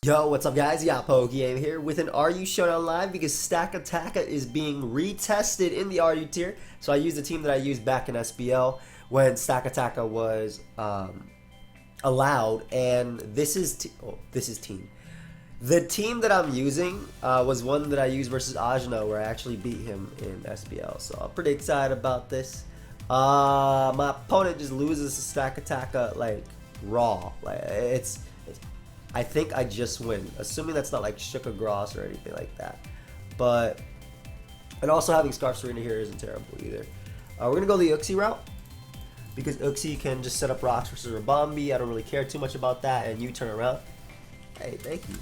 Yo, what's up guys? Yeah, pokeaim here with an RU Showdown Live because Stakataka is being retested in the RU tier. So I used the team that I used back in SBL when Stakataka was allowed, and this is team. The team that I'm using was one that I used versus Ajna, where I actually beat him in SBL. So I'm pretty excited about this. My opponent just loses to Stakataka like raw. Like it's I think I just win, assuming that's not like Shuka Gross or anything like that. But, and also having Scarf Serena here isn't terrible either. We're going to go the Uxie route, because Uxie can just set up rocks versus Rabambi. I don't really care too much about that, and you turn around. Hey, thank you.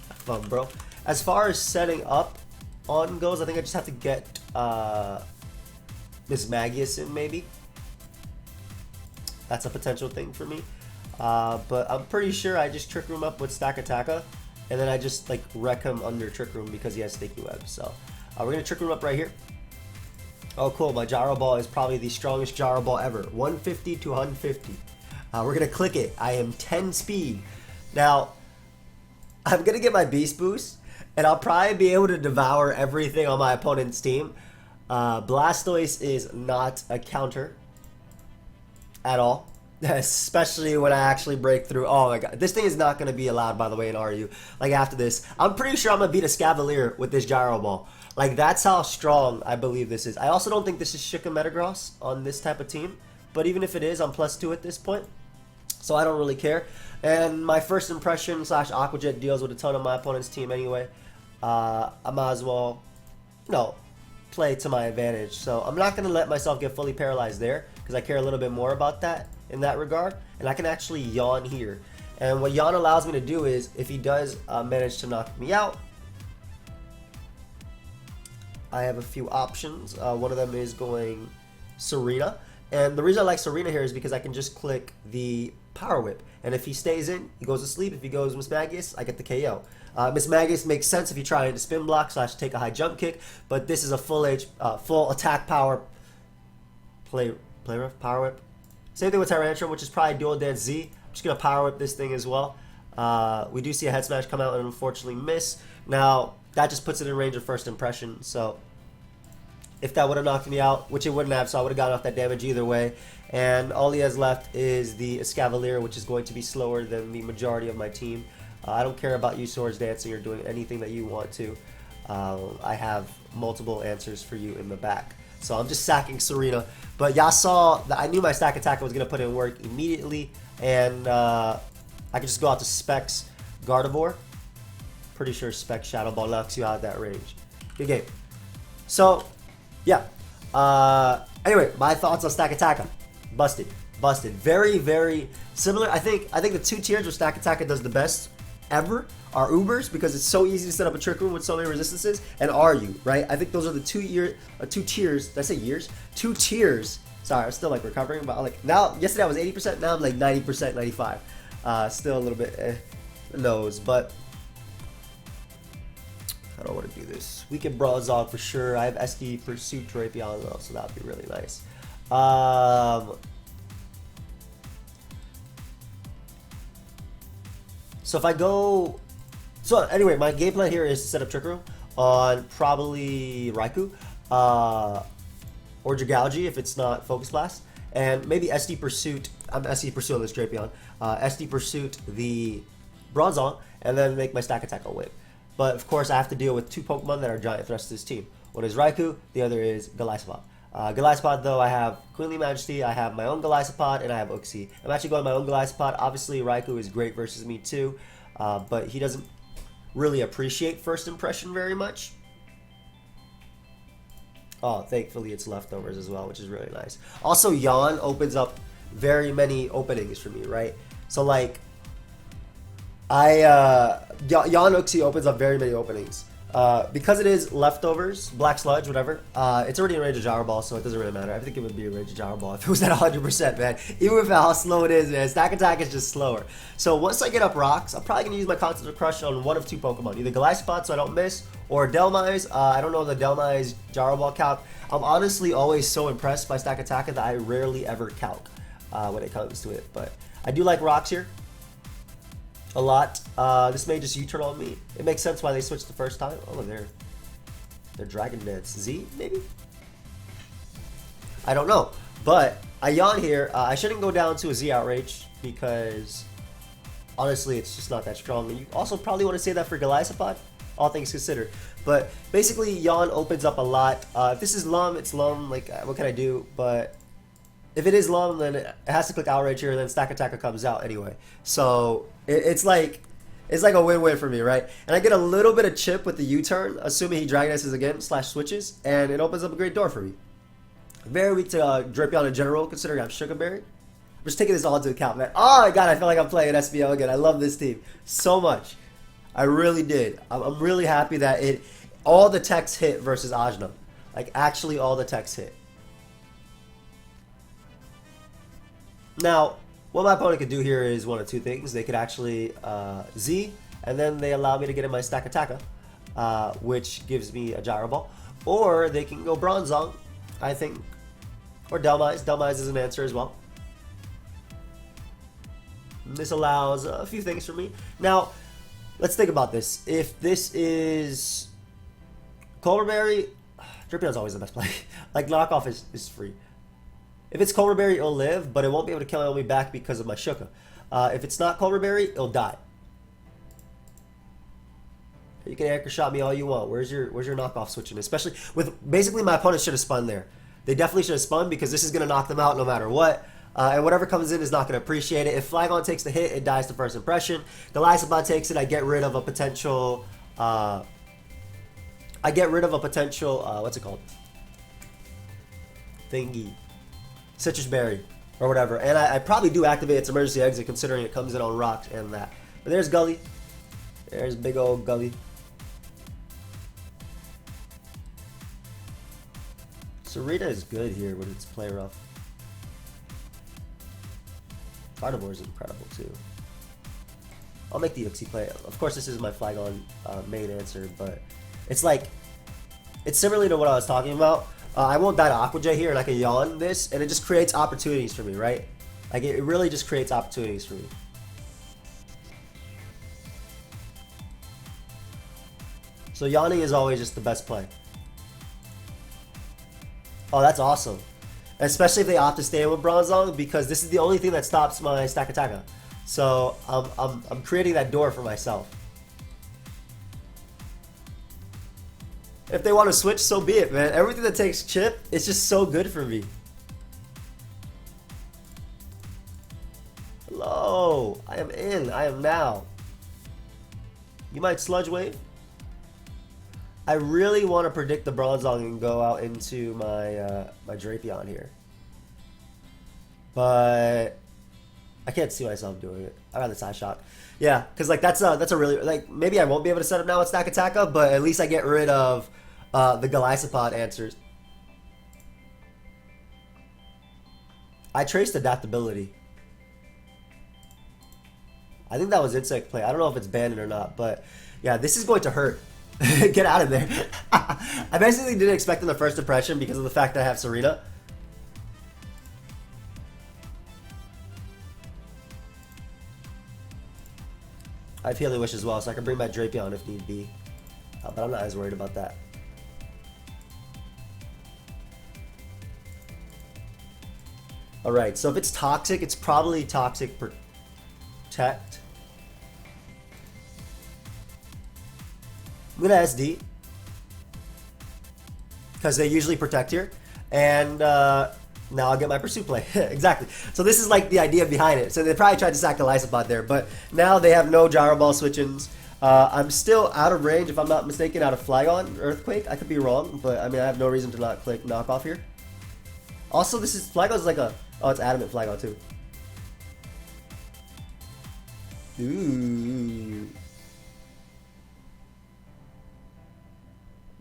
Have fun, bro. As far as setting up on goes, I think I just have to get Miss Magius in, maybe. That's a potential thing for me. But I'm pretty sure I just Trick Room up with Stakataka, and then I just like wreck him under Trick Room because he has Sticky Web. So we're gonna Trick Room up right here. Oh cool, my Gyro Ball is probably the strongest Gyro Ball ever. 150 to 150. We're gonna click it. I am 10 speed. Now, I'm gonna get my Beast Boost, and I'll probably be able to devour everything on my opponent's team. Blastoise is not a counter at all. Especially when I actually break through. Oh my god. This thing is not going to be allowed, by the way, in RU. Like, after this. I'm pretty sure I'm going to beat a Scavalier with this Gyro Ball. Like, that's how strong I believe this is. I also don't think this is Shuka Metagross on this type of team. But even if it is, I'm +2 at this point. So I don't really care. And my first impression / Aqua Jet deals with a ton of my opponent's team anyway. I might as well, play to my advantage. So I'm not going to let myself get fully paralyzed there, because I care a little bit more about that in that regard, and I can actually yawn here. And what yawn allows me to do is, if he does manage to knock me out, I have a few options. One of them is going Serena, and the reason I like Serena here is because I can just click the Power Whip, and if he stays in, he goes to sleep. If he goes Miss Magius, I get the KO. Miss Magius makes sense if you try to spin block / take a high jump kick, but this is a full attack power play rough Power Whip. Same thing with Tyrantrum, which is probably Dual Dance Z. I'm just going to Power Whip this thing as well. We do see a Head Smash come out and unfortunately miss. Now, that just puts it in range of first impression. So, if that would have knocked me out, which it wouldn't have, so I would have gotten off that damage either way. And all he has left is the Escavalier, which is going to be slower than the majority of my team. I don't care about you Swords dancing or doing anything that you want to. I have multiple answers for you in the back. So I'm just sacking Serena. But y'all saw that I knew my Stakataka was going to put in work immediately. And I could just go out to Specs Gardevoir. Pretty sure Specs Shadow Ball knocks you out of that range. Good game. So, yeah. Anyway, my thoughts on Stakataka. Busted. Busted. Very, very similar. I think the two tiers where Stakataka does the best ever are Ubers, because it's so easy to set up a Trick Room with so many resistances, and RU, right? I think those are the two tiers. Did I say years? 2 tiers. Sorry, I'm still like recovering, but like now, yesterday I was 80%, now I'm like 90%, 95. Still a little bit nose, but I don't want to do this. We can Brawl Zog for sure. I have SD Pursuit Drapion though, so that would be really nice. So if I go... So anyway, my game plan here is to set up Trick Room on probably Raikou or Dragalge if it's not Focus Blast, and maybe SD Pursuit. I'm SD Pursuit on this Drapion. SD Pursuit the Bronzong, and then make my Stakataka win. But of course, I have to deal with 2 Pokemon that are giant threats to this team. One is Raikou, the other is Golisopod. Golisopod, though, I have Queenly Majesty, I have my own Golisopod, and I have Uxie. I'm actually going my own Golisopod. Obviously, Raikou is great versus me too, but he doesn't really appreciate first impression very much. Oh, thankfully it's leftovers as well, which is really nice. Also, Yawn opens up very many openings for me, right? So like, Yawn Uxie opens up very many openings. Because it is leftovers, black sludge, whatever, it's already in range of Gyro Ball, so it doesn't really matter. I think it would be in range of Gyro Ball if it was at 100%, man. Even with how slow it is, man, Stakataka is just slower. So once I get up rocks, I'm probably going to use my Constant Crush on one of two Pokemon. Either Glycopod so I don't miss, or Delmise. I don't know the Delmise Gyro Ball calc. I'm honestly always so impressed by Stakataka that I rarely ever calc when it comes to it. But I do like rocks here a lot. This may just U-turn on me. It makes sense why they switched the first time. Oh, they're Dragon Dance Z, maybe? I don't know. But I yawn here. I shouldn't go down to a Z Outrage because honestly, it's just not that strong. And you also probably want to say that for Glycopod, all things considered. But basically, yawn opens up a lot. If this is Lum, it's Lum. Like, what can I do? But if it is Lum, then it has to click Outrage here, and then Stakataka comes out anyway. So it's like a win-win for me, right? And I get a little bit of chip with the U-turn, assuming he Dragon Dances again, / switches, and it opens up a great door for me. Very weak to Drapion in general, considering I'm Sugar Berry. I'm just taking this all into account, man. Oh my god, I feel like I'm playing SBO again. I love this team so much. I really did. I'm really happy that all the techs hit versus Ajna. Like, actually all the techs hit. Now, what my opponent could do here is one of two things. They could actually Z, and then they allow me to get in my Stakataka, which gives me a Gyro Ball. Or they can go Bronzong, I think. Or Delmise. Delmise is an answer as well. This allows a few things for me. Now, let's think about this. If this is Colbur Berry, Dripion's always the best play. Like, knockoff is free. If it's Colbur Berry, it'll live, but it won't be able to kill me back because of my Shuka. If it's not Colbur Berry, it'll die. You can anchor shot me all you want. Where's your knockoff switching? Especially with basically my opponent should have spun there. They definitely should have spun because this is gonna knock them out no matter what. And whatever comes in is not gonna appreciate it. If Flygon takes the hit, it dies to first impression. The Glycopod takes it. I get rid of a potential. What's it called? Thingy. Citrus Berry or whatever, and I probably do activate its emergency exit considering it comes in on rocks and that. But there's Gully. There's big old Gully. Sarita is good here when it's play rough. Carnivore is incredible too. I'll make the Uxie play. Of course, this is my Flygon main answer, but it's like it's similarly to what I was talking about. I won't die to Aqua Jet here, and I can yawn this, and it just creates opportunities for me, right? Like, it really just creates opportunities for me. So yawning is always just the best play. Oh, that's awesome. Especially if they opt to stay in with Bronzong, because this is the only thing that stops my Stakataka. So I'm creating that door for myself. If they want to switch, so be it, man. Everything that takes chip, it's just so good for me. Hello. I am in. I am now. You might Sludge Wave. I really want to predict the Bronzong and go out into my my Drapion here. But I can't see myself doing it. I'd rather Side Shock. Yeah, because like that's a really, like, maybe I won't be able to set up now with Stakataka, but at least I get rid of the Glycopod answers. I traced adaptability. I think that was insect play. I don't know if it's banned or not, but yeah, this is going to hurt. Get out of there. I basically didn't expect in the first impression because of the fact that I have Serena. I have Healing Wish as well, so I can bring my Drapion if need be. But I'm not as worried about that. Alright, so if it's Toxic, it's probably Toxic Protect. I'm gonna SD. Because they usually protect here. And now I'll get my Pursue play. Exactly. So this is like the idea behind it. So they probably tried to sack the Lysopod there, but now they have no Gyro Ball switch-ins. I'm still out of range, if I'm not mistaken, out of Flygon, Earthquake. I could be wrong, but I mean, I have no reason to not click Knockoff here. Also, this is, Flygon's like a, oh, it's Adamant Flygon too. Ooh.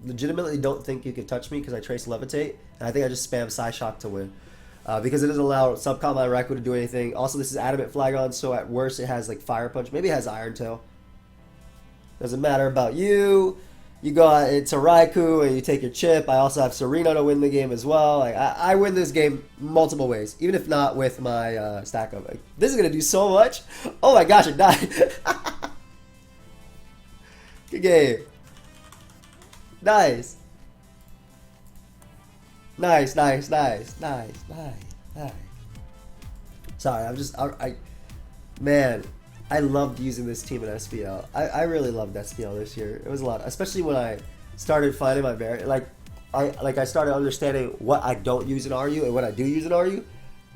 legitimately don't think you can touch me because I trace levitate, and I think I just spam Psyshock to win. Because it doesn't allow Subcombat Raikou to do anything. Also, this is Adamant Flagon, so at worst it has like Fire Punch. Maybe it has Iron Tail. Doesn't matter about you. You go out into Raikou and you take your chip. I also have Serena to win the game as well. Like I win this game multiple ways, even if not with my stack up. Like, this is gonna do so much. Oh my gosh, it died. Good game. Nice. Nice. Sorry, man, I loved using this team in SPL. I really loved SPL this year. It was a lot, especially when I started finding my variant. I started understanding what I don't use in RU and what I do use in RU.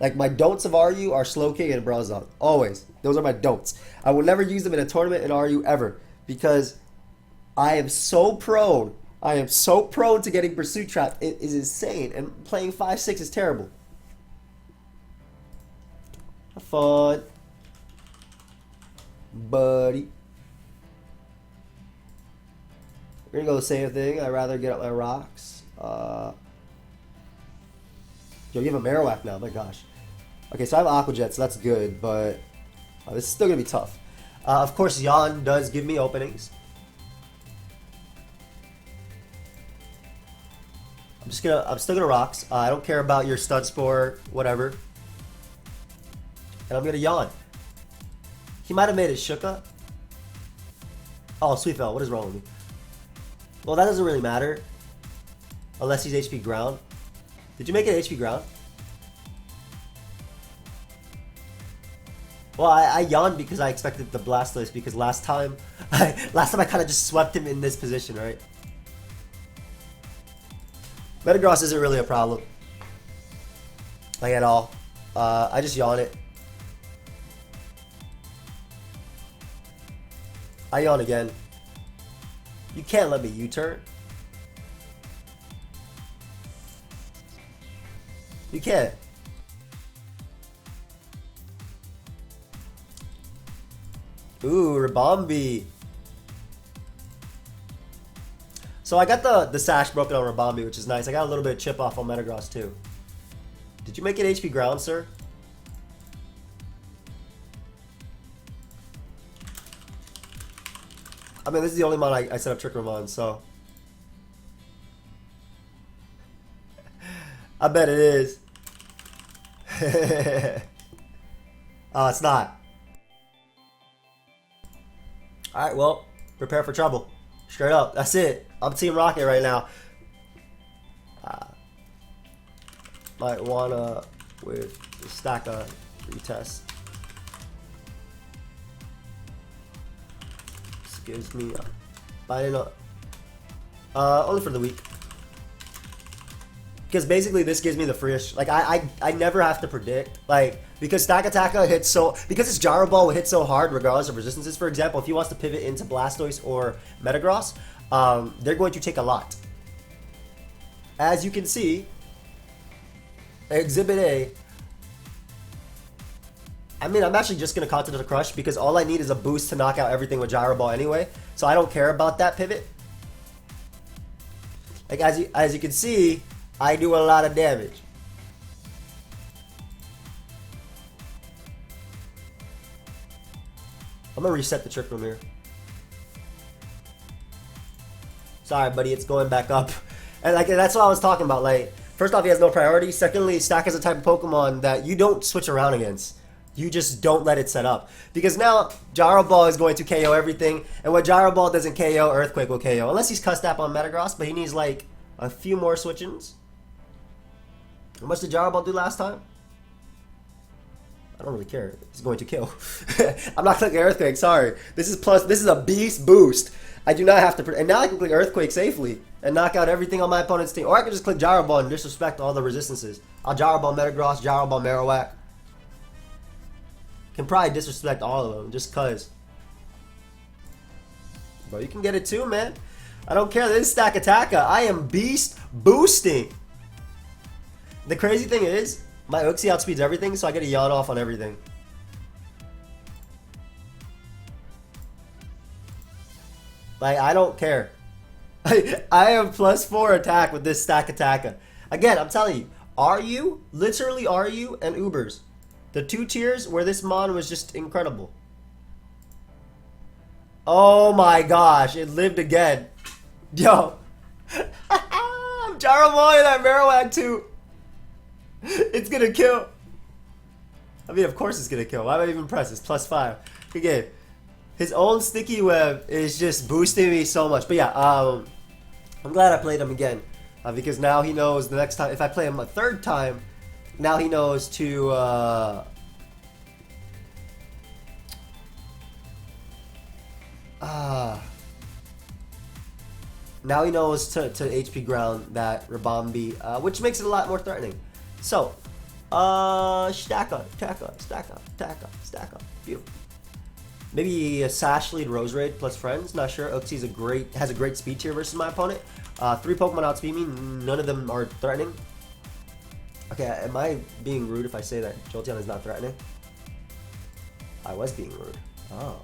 Like, my don'ts of RU are Slow King and Brazon. Always. Those are my don'ts. I will never use them in a tournament in RU ever, because I am so prone to getting pursuit trapped. It is insane. And playing 5-6 is terrible. Have fun, buddy. We're gonna go the same thing. I'd rather get up my rocks. Yo, you have a Marowak now. My gosh. Okay, so I have Aqua Jet, so that's good, but this is still gonna be tough. Of course, Yan does give me openings. I'm still gonna rocks. I don't care about your Stun Spore, whatever. And I'm gonna yawn. He might have made it Shuka. Oh, Sweet Fell, what is wrong with me? Well, that doesn't really matter. Unless he's HP ground. Did you make it HP ground? Well, I yawned because I expected the Blastoise, because last time I kind of just swept him in this position, right? Metagross isn't really a problem. Like, at all. I just yawn it. I yawn again. You can't let me U-turn. You can't. Ooh, Rabombi. So I got the sash broken on Rabombi, which is nice. I got a little bit of chip off on Metagross too. Did you make it HP ground, sir? I mean, this is the only mod I set up Trick Room on, so. I bet it is. Oh, it's not. Alright, well, prepare for trouble. Straight up, that's it. I'm Team Rocket right now. Might wanna, with the Staka retest. This gives me, I don't know. Only for the week. Because basically this gives me the freest, like I never have to predict, like, because Stakataka hits so, because its Gyro Ball will hit so hard regardless of resistances. For example, if he wants to pivot into Blastoise or Metagross, they're going to take a lot. As you can see, Exhibit A, I mean, I'm actually just going to Continental Crush because all I need is a boost to knock out everything with Gyro Ball anyway, so I don't care about that pivot. Like, as you can see, I do a lot of damage. I'm gonna reset the Trick Room here. Sorry, buddy, it's going back up. And like, that's what I was talking about. Like, first off, he has no priority. Secondly, Stack is a type of Pokemon that you don't switch around against. You just don't let it set up. Because now, Gyro Ball is going to KO everything. And what Gyro Ball doesn't KO, Earthquake will KO. Unless he's Cuss Tap on Metagross, but he needs like a few more switch-ins. How much did Gyro Ball do last time? I don't really care. He's going to kill. I'm not clicking Earthquake, sorry. This is a beast boost. I do not have to, and now I can click Earthquake safely and knock out everything on my opponent's team. Or I can just click Gyro Ball and disrespect all the resistances. I'll Gyro Ball Metagross, Gyro Ball Marowak. Can probably disrespect all of them just cause. Bro, you can get it too, man. I don't care. This is Stakataka. I am beast boosting. The crazy thing is, my Uxie outspeeds everything, so I get a yawn off on everything. Like, I don't care. I have +4 attack with this Stakataka. Again, I'm telling you, RU, literally RU and Ubers. The 2 tiers where this mon was just incredible. Oh my gosh, it lived again. Yo. I'm Gyro Ball that Marowak too. It's gonna kill. I mean, of course it's gonna kill. Why would I even press this? +5. Again, his own sticky web is just boosting me so much. But yeah, I'm glad I played him again. Because now he knows the next time, if I play him a 3rd time, now he knows to, now he knows to HP ground that Rabambi, which makes it a lot more threatening. So, Staka. Beautiful. Maybe a Sash lead Rose Raid plus friends. Not sure. Uxie's has a great speed tier versus my opponent. 3 Pokemon outspeed me. None of them are threatening. Okay, am I being rude if I say that Jolteon is not threatening? I was being rude. Oh.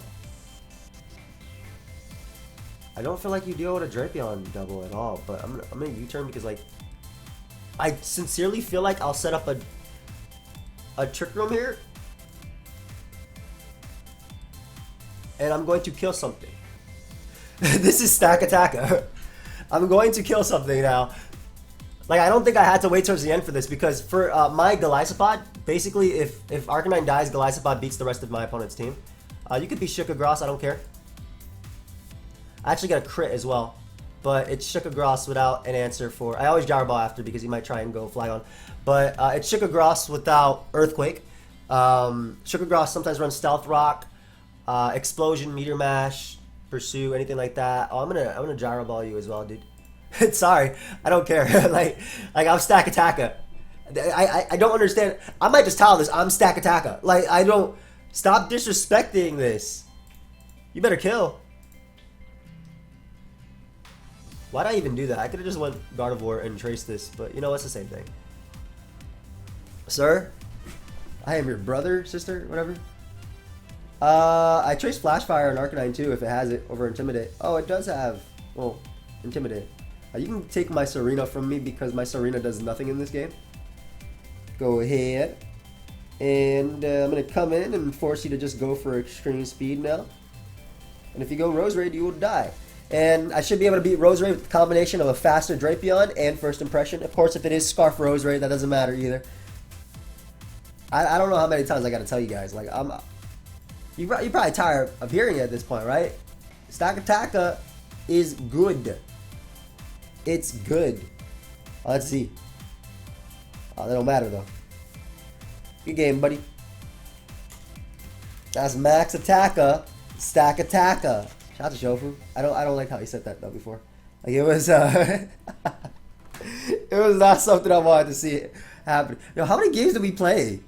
I don't feel like you deal with a Drapion double at all, but I'm gonna U-turn because like I sincerely feel like I'll set up a Trick Room here, and I'm going to kill something. This is Stakataka. I'm going to kill something now. Like, I don't think I had to wait towards the end for this, because for my Golisopod, basically if Arcanine dies, Golisopod beats the rest of my opponent's team. You could be Shookagross, I don't care. I actually got a crit as well, but it's Shookagross without an answer for... I always Gyro Ball after because he might try and go Flygon. But it's Shookagross without Earthquake. Shookagross sometimes runs Stealth Rock, Explosion, Meteor Mash, Pursue, anything like that. Oh, I'm gonna Gyro Ball you as well, dude. Sorry, I don't care. like I'm Stakataka. I don't understand. I might just tell this I'm Stakataka. Like, I don't... Stop disrespecting this. You better kill. Why'd I even do that? I could have just went Gardevoir and traced this, but you know, it's the same thing. Sir? I am your brother, sister, whatever. I traced Flash Fire on Arcanine too if it has it over Intimidate. Oh, it does have, well, Intimidate. You can take my Serena from me because my Serena does nothing in this game. Go ahead. And I'm going to come in and force you to just go for extreme speed now. And if you go Rose Raid, you will die. And I should be able to beat Rose Raid with the combination of a faster Drapion and First Impression. Of course, if it is Scarf Rose Raid, that doesn't matter either. I don't know how many times I got to tell you guys. Like, you're probably tired of hearing it at this point, right? Stakataka is good. It's good. Let's see. Oh, that don't matter though. Good game, buddy. That's Max Attacka, Stakataka. Shout out to Shofu. I don't like how he said that though before. Like, it was it was not something I wanted to see happen. Yo, how many games did we play?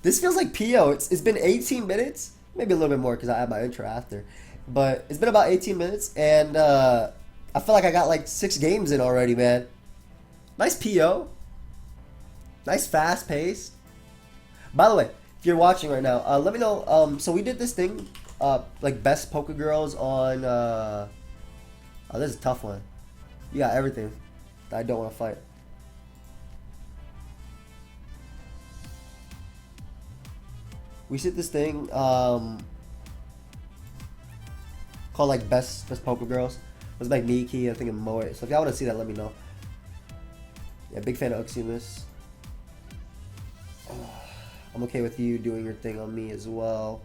This feels like PO. It's been 18 minutes, maybe a little bit more because I had my intro after. But it's been about 18 minutes, and I feel like I got like 6 games in already, man. Nice PO. Nice fast pace. By the way, if you're watching right now, let me know. So we did this thing, like best Poke Girls on. Oh, this is a tough one. You got everything that I don't want to fight. We did this thing called like best Poke Girls. It was like Miki, I think, and Moe. So if y'all want to see that, let me know. Yeah, big fan of Uxie in this. I'm okay with you doing your thing on me as well.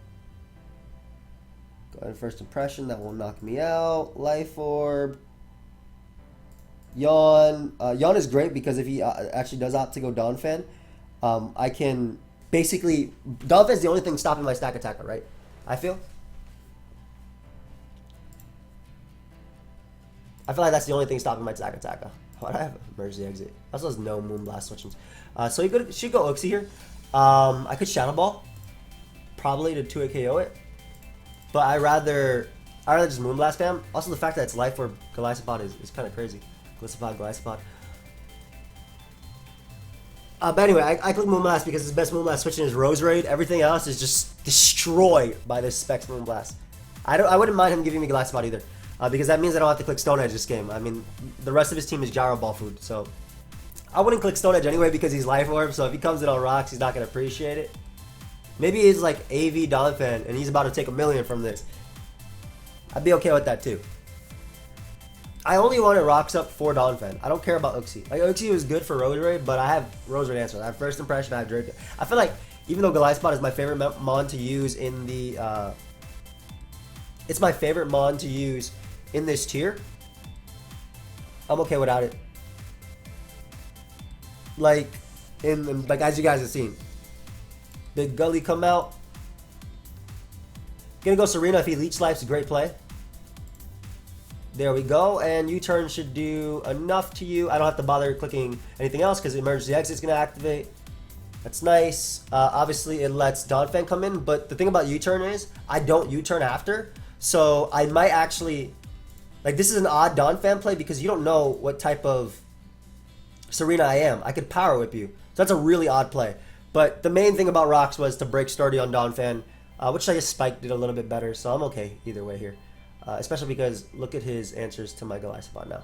Go ahead, First Impression. That will knock me out. Life Orb. Yawn. Yawn is great because if he actually does opt to go Donphan, I can basically... Donphan is the only thing stopping my Stakataka, right? I feel like that's the only thing stopping my Stakataka. Why do I have Emergency Exit? Also has no Moonblast switching. So you should go Uxie here. I could Shadow Ball, probably to 2-hit KO it, but I'd rather just Moonblast fam. Also, the fact that it's Life Orb Golisopod is kind of crazy. Golisopod. But anyway, I click Moonblast because his best Moonblast switching is Rose Raid. Everything else is just destroyed by this Specs Moonblast. I wouldn't mind him giving me Golisopod either. because that means I don't have to click Stone Edge this game. I mean, the rest of his team is Gyro Ball food, so I wouldn't click Stone Edge anyway because he's Life Orb, so if he comes in on rocks, he's not going to appreciate it. Maybe he's like AV Donphan, and he's about to take 1,000,000 from this. I'd be okay with that too. I only wanted rocks up for Donphan. I don't care about Uxie. Like, Uxie was good for Roserade, but I have Roserade answers. I have First Impression, I have Drake. I feel like, even though Goliath Spot is my favorite mon to use in the, it's my favorite mon to use in this tier, I'm okay without it. Like, like as you guys have seen, Big Gully come out. Gonna go Serena if he Leech Life's a great play. There we go, and U-turn should do enough to you. I don't have to bother clicking anything else because emergency exit's gonna activate. That's nice. Obviously, it lets Donphan come in, but the thing about U-turn is I don't U-turn after, so I might actually, like, this is an odd Donphan play because you don't know what type of Serena I am. I could Power Whip you, so that's a really odd play. But the main thing about rocks was to break sturdy on Donphan, which I guess Spike did a little bit better, so I'm okay either way here. Especially because look at his answers to my Goliath Spot now.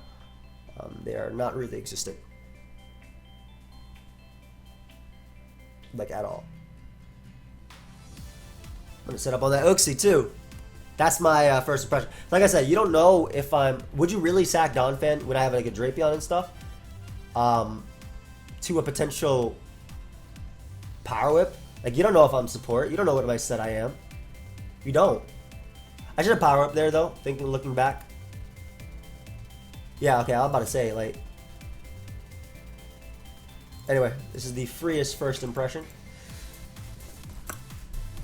They are not really existent. Like, at all. I'm going to set up on that Uxie too. That's my first impression. Like I said, you don't know if I'm... Would you really sack Donphan when I have like a Drapion and stuff? To a potential Power Whip? Like, you don't know if I'm support. You don't know what my set I am. You don't. I should have Power Up there though, looking back. Yeah, okay, I was about to say, like... Anyway, this is the freest first impression.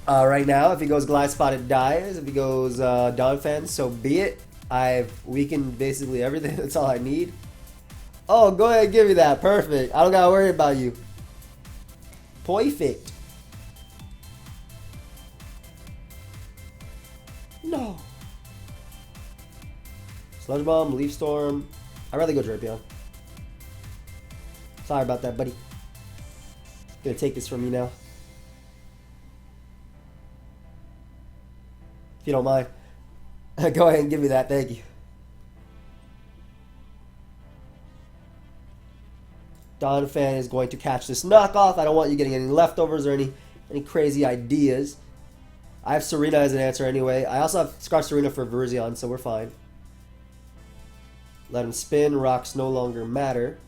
Right now, if he goes Glide Spot, it dies. If he goes Donphan, so be it. I've weakened basically everything. That's all I need. Oh, go ahead and give me that. Perfect. I don't gotta worry about you. Perfect. No. Sludge Bomb, Leaf Storm. I'd rather go Drapion. Sorry about that, buddy. Gonna take this from you now. If you don't mind. Go ahead and give me that, thank you. Donphan is going to catch this knockoff. I don't want you getting any leftovers or any crazy ideas. I have Serena as an answer anyway. I also have Scarf Serena for Virizion, so we're fine. Let him spin. Rocks no longer matter.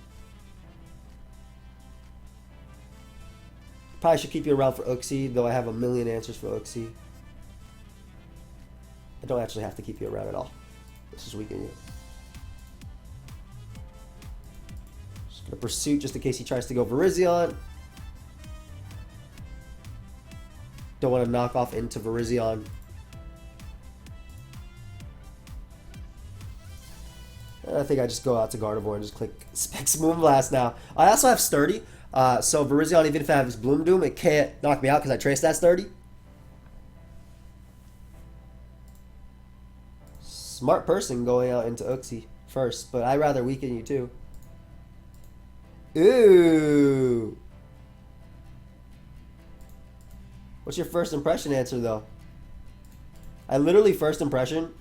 Probably should keep you around for Uxie, though I have 1,000,000 answers for Uxie. I don't actually have to keep you around at all. This is weakening you. Just gonna Pursuit just in case he tries to go Virizion. Don't want to knock off into Virizion. I think I just go out to Gardevoir and just click Specs Moonblast now. I also have Sturdy, so Virizion, even if I have his Bloom Doom, it can't knock me out because I traced that Sturdy. Smart person going out into Uxie first, but I'd rather weaken you too. Ooh. What's your first impression answer, though? I literally first impression.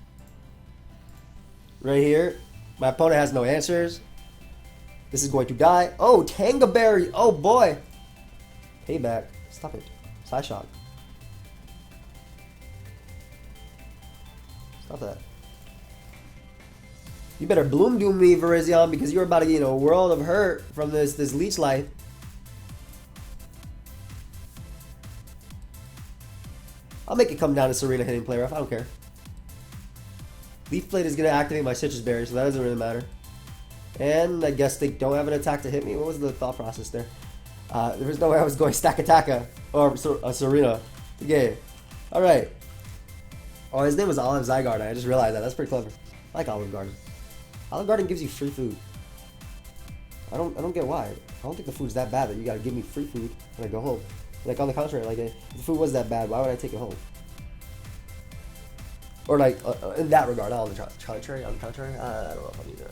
Right here. My opponent has no answers. This is going to die. Oh, Tangaberry. Oh, boy. Payback. Stop it. Side shot. Stop that. You better Bloom Doom me, Virizion, because you're about to get a world of hurt from this Leech Life. I'll make it come down to Serena hitting Play Rough. I don't care. Leaf Blade is going to activate my Citrus Berry, so that doesn't really matter. And I guess they don't have an attack to hit me. What was the thought process there? There was no way I was going Stakataka or Serena. Okay. Alright. Oh, his name was Olive Zygarde. I just realized that. That's pretty clever. I like Olive Garden. Olive Garden gives you free food. I don't get why. I don't think the food's that bad that you gotta give me free food when I go home. Like, on the contrary, like, if the food was that bad, why would I take it home? Or, like, in that regard, not on the contrary, I don't know if I'm either.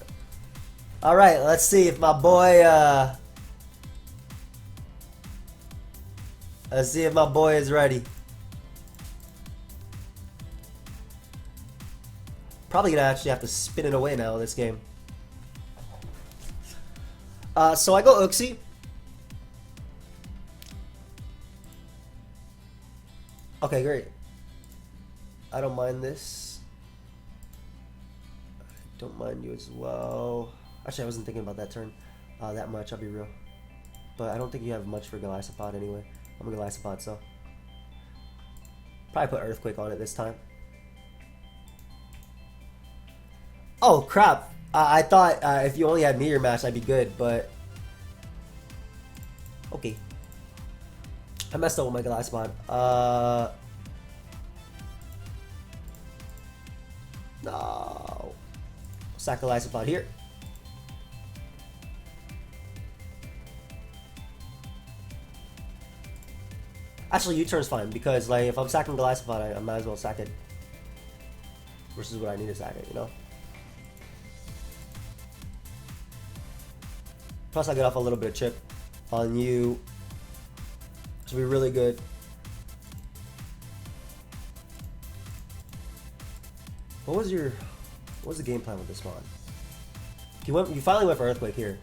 Alright, let's see if my boy, let's see if my boy is ready. Probably gonna actually have to spin it away now this game. So I go Uxie. Okay, great. I don't mind this. I don't mind you as well. Actually, I wasn't thinking about that turn that much, I'll be real. But I don't think you have much for Golisopod anyway. I'm a Golisopod, so. Probably put Earthquake on it this time. Oh, crap. I thought if you only had Meteor Mash, I'd be good, but... Okay. I messed up with my Golisopod. No. Sack Golisopod here. Actually, U-turn's fine, because like if I'm sacking Golisopod, I might as well sack it. Versus what I need to sack it, you know? Plus I get off a little bit of chip on you. Which will be really good. What was the game plan with this one? You finally went for Earthquake here.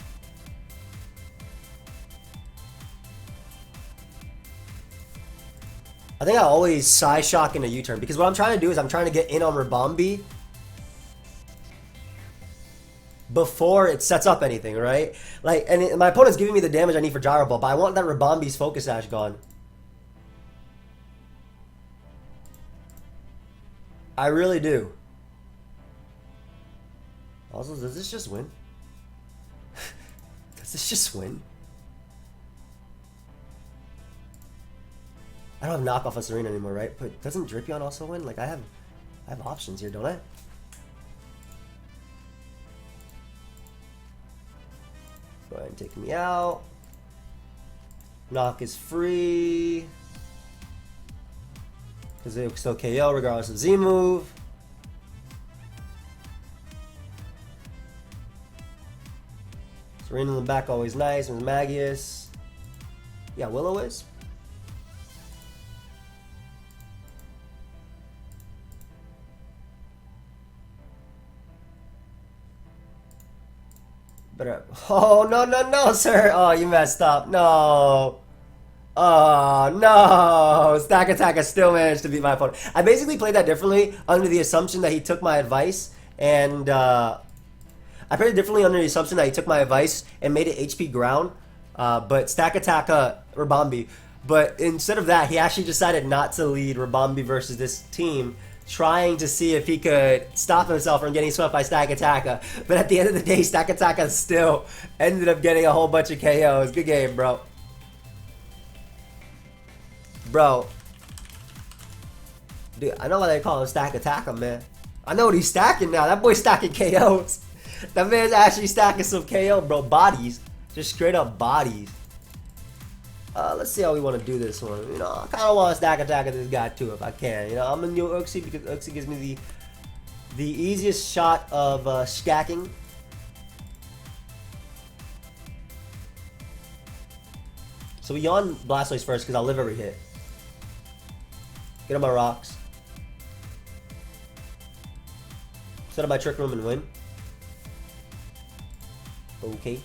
I think I always side shock into U-turn because what I'm trying to do is I'm trying to get in on Rabombi before it sets up anything, right? Like, and my opponent's giving me the damage I need for Gyro Ball, but I want that Rabombi's Focus Sash gone. I really do. Also, does this just win? Does this just win? I don't have knockoff of Serena anymore, right? But doesn't Drippyon also win? Like I have options here, don't I? Go ahead and take me out. Knock is free. Because it will still KO regardless of Z move. Serena in the back always nice. With Magius. Yeah, Willow is. Better. Oh, no, sir. Oh, you messed up. No. Oh, no. Stakataka still managed to beat my opponent. I basically played that differently under the assumption that he took my advice. And I played it differently under the assumption that he took my advice and made it HP ground. But Stakataka Rabombi. But instead of that, he actually decided not to lead Rabombi versus this team, trying to see if he could stop himself from getting swept by Stakataka. But at the end of the day, Stakataka still ended up getting a whole bunch of KOs. Good game, bro. Bro. Dude, I know why they call him Stakataka, man. I know what he's stacking now. That boy's stacking KOs. That man's actually stacking some KO, bro. Bodies. Just straight up bodies. Let's see how we want to do this one. You know, I kind of want to stack attack this guy too if I can. You know, I'm gonna do Uxie because Uxie gives me the easiest shot of stacking. So we yawn Blastoise first because I'll live every hit. Get on my rocks. Set up my Trick Room and win. Okay.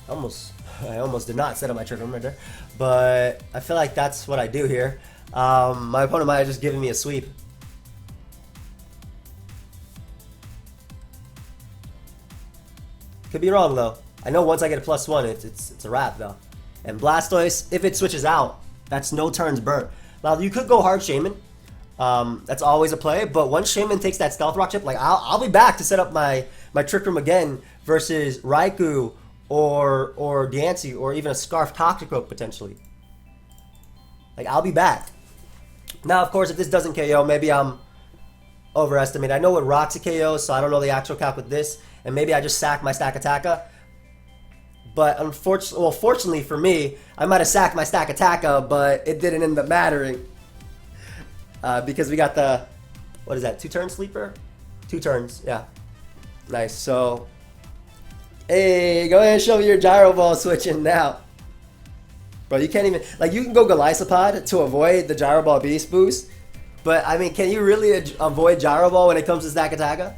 I almost did not set up my Trick Room right there, but I feel like that's what I do here. My opponent might have just given me a sweep. Could be wrong though. I know once I get a +1, it's a wrap though. And Blastoise, if it switches out, that's no turns burnt. Now you could go hard Shaman. That's always a play, but once Shaman takes that Stealth Rock chip, like I'll be back to set up my Trick Room again versus Raikou or Diancie or even a Scarf Toxicroak potentially. Like I'll be back. Now of course if this doesn't KO, maybe I'm overestimating. I know what Roxy KO, so I don't know the actual calc with this, and maybe I just sack my Stakataka. But fortunately for me, I might have sacked my Stakataka, but it didn't end up mattering. Because we got the, what is that, 2-turn sleeper? 2 turns, yeah. Nice, so, hey, go ahead and show me your Gyro Ball switching now. Bro, you can't even, like you can go Golisopod to avoid the Gyro Ball Beast boost, But I mean, can you really avoid Gyro Ball when it comes to Stakataka?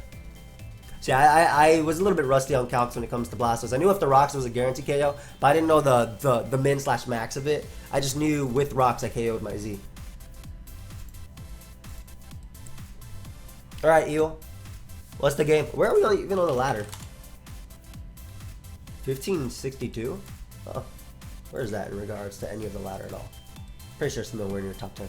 See, I was a little bit rusty on calcs when it comes to Blastos. I knew if the rocks was a guaranteed KO, but I didn't know the min / max of it. I just knew with rocks I KO'd my Z. Alright, Eel. What's the game? Where are we even on the ladder? 1562? Oh, where's that in regards to any of the ladder at all? Pretty sure it's nowhere near top 10.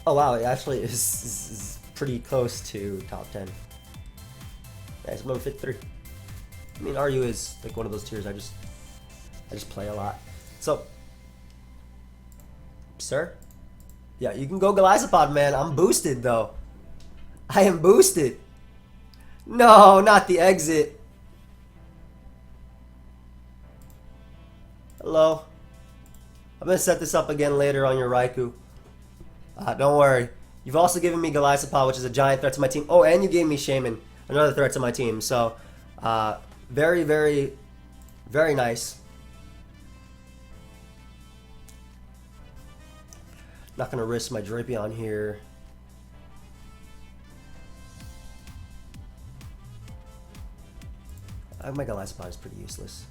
Oh wow, it actually is pretty close to top 10. Nice, I'm on 53. I mean, RU is like one of those tiers I just play a lot. So, sir? Yeah, you can go Glycopod, man. I'm boosted though. I am boosted. No, not the exit. Hello. I'm gonna set this up again later on your Raikou. Don't worry. You've also given me Glycopod, which is a giant threat to my team. Oh, and you gave me Shaman, another threat to my team. So, very, very, very nice. Not gonna risk my Drapion here. My Glycopod is pretty useless.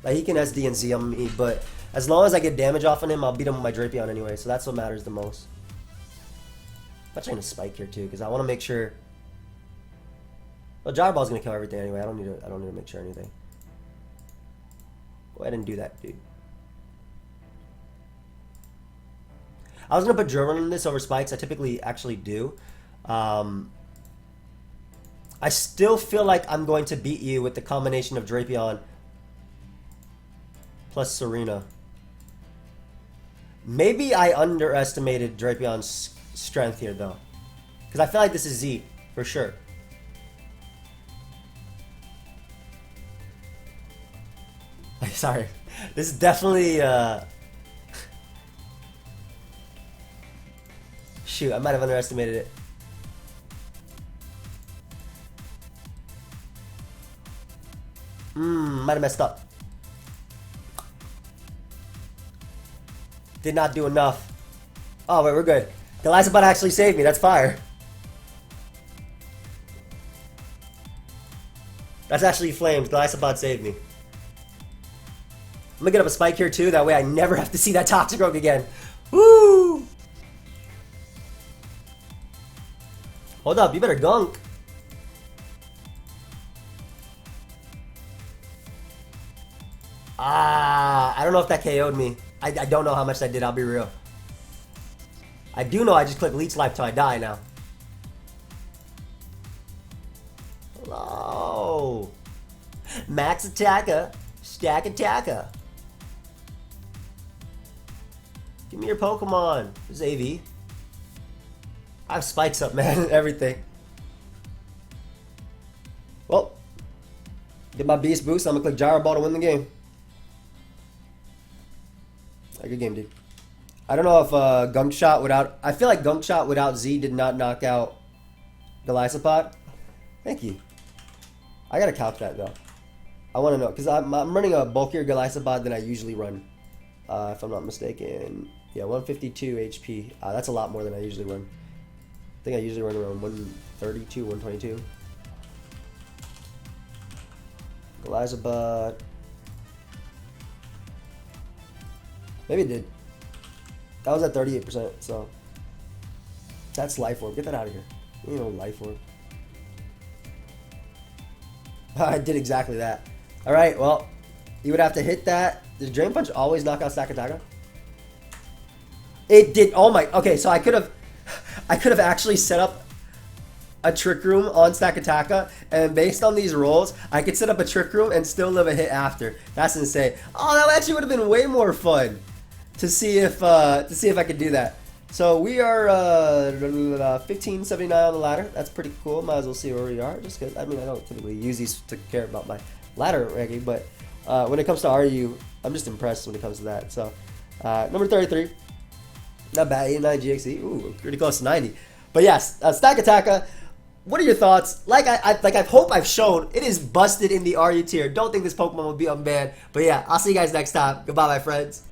Like, he can SD and Z on me, but as long as I get damage off on him, I'll beat him with my Drapion anyway. So that's what matters the most. I'm actually gonna spike here too, because I want to make sure. Well, Gyro Ball's gonna kill everything anyway. I don't need to make sure anything. Go ahead and do that, dude. I was gonna put Drill Run in this over spikes. I typically actually do. I still feel like I'm going to beat you with the combination of Drapion plus Serena. Maybe I underestimated Drapion's strength here though, because I feel like this is Z for sure. Sorry, this is definitely shoot, I might have underestimated it. Might have messed up. Did not do enough. Oh, wait, we're good. Glycopod actually saved me. That's fire. That's actually flames. Glycopod saved me. I'm gonna get up a spike here too. That way I never have to see that Toxic Rogue again. Woo! Hold up, you better gunk. I don't know if that KO'd me. I don't know how much that did, I'll be real. I do know I just click Leech Life till I die now. Hello. Max Attacker. Stakataka. Give me your Pokemon. This is AV. I have spikes up, man. Everything. Well, get my beast boost. I'm gonna click Gyro Ball to win the game. A good game, dude. I don't know if Gunk Shot without... I feel like Gunk Shot without Z did not knock out Glycopod. Thank you. I gotta count that though. I want to know because I'm running a bulkier Glycopod than I usually run. If I'm not mistaken. Yeah, 152 HP. That's a lot more than I usually run. I think I usually run around 132, 122. Glycopod. Maybe it did. That was at 38%, so that's Life Orb. Get that out of here. You know, Life Orb. I did exactly that. All right, well, you would have to hit that. Did Drain Punch always knock out Stakataka? It did. Oh my. Okay, so I could have actually set up a Trick Room on Stakataka, and based on these rolls, I could set up a Trick Room and still live a hit after. That's insane. Oh, that actually would have been way more fun to see if I could do that. So we are 1579 on the ladder. That's pretty cool. Might as well see where we are, just because I mean I don't typically use these to care about my ladder ranking, but when it comes to RU, I'm just impressed when it comes to that. So number 33, not bad. 89 GXE. Ooh, pretty close to 90. But yes, Stakataka. What are your thoughts? Like I hope I've shown, it is busted in the RU tier. Don't think this Pokemon will be unbanned. But yeah, I'll see you guys next time. Goodbye, my friends.